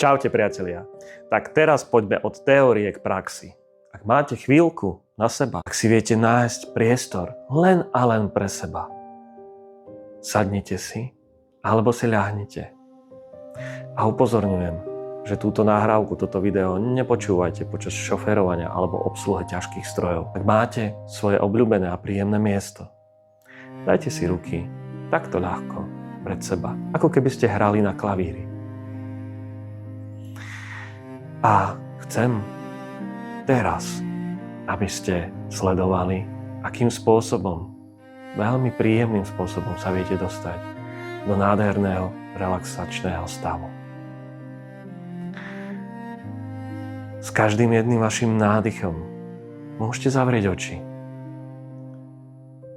Čaute priatelia. Tak teraz poďme od teórie k praxi. Ak máte chvíľku na seba, ak si viete nájsť priestor len a len pre seba, sadnite si alebo si ľahnite. A upozorňujem, že túto nahrávku, toto video nepočúvajte počas šoférovania alebo obsluhy ťažkých strojov. Ak máte svoje obľúbené a príjemné miesto, dajte si ruky takto ľahko pred seba, ako keby ste hrali na klavíri. A chcem teraz, aby ste sledovali, akým spôsobom, veľmi príjemným spôsobom sa viete dostať do nádherného relaxačného stavu. S každým jedným vašim nádychom môžete zavrieť oči.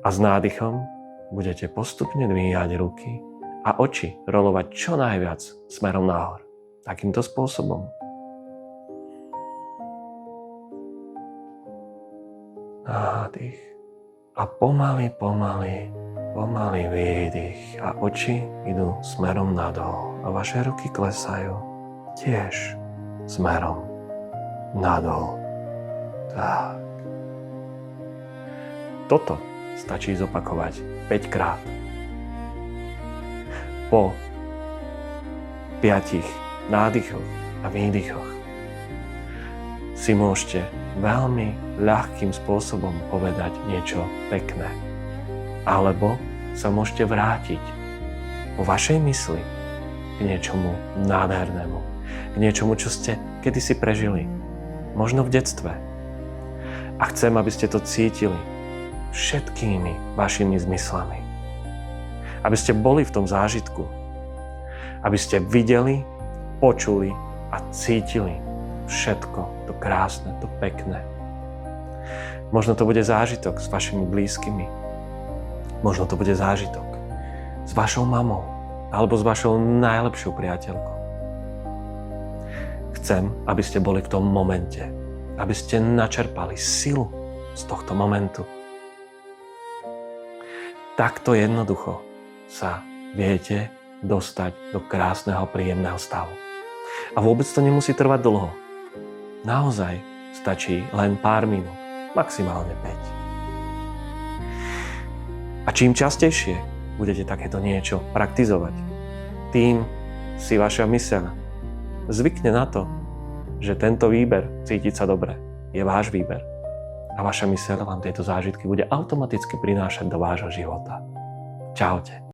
A s nádychom budete postupne dvíjať ruky a oči rolovať čo najviac smerom nahor. Takýmto spôsobom. Nádych a pomaly výdych a oči idú smerom nadol a vaše ruky klesajú tiež smerom nadol. Tak. Toto stačí zopakovať 5 krát. Po 5 nádychoch a výdychoch si môžete veľmi ľahkým spôsobom povedať niečo pekné. Alebo sa môžete vrátiť vo vašej mysli k niečomu nádhernému. K niečomu, čo ste kedysi prežili. Možno v detstve. A chcem, aby ste to cítili všetkými vašimi zmyslami. Aby ste boli v tom zážitku. Aby ste videli, počuli a cítili všetko, to krásne, to pekné. Možno to bude zážitok s vašimi blízkymi. Možno to bude zážitok s vašou mamou alebo s vašou najlepšou priateľkou. Chcem, aby ste boli v tom momente, aby ste načerpali silu z tohto momentu. Takto jednoducho sa viete dostať do krásneho, príjemného stavu. A vôbec to nemusí trvať dlho. Naozaj stačí len pár minút, maximálne 5. A čím častejšie budete takéto niečo praktizovať, tým si vaša myseľ zvykne na to, že tento výber cítiť sa dobre je váš výber. A vaša myseľ vám tieto zážitky bude automaticky prinášať do vášho života. Čaute.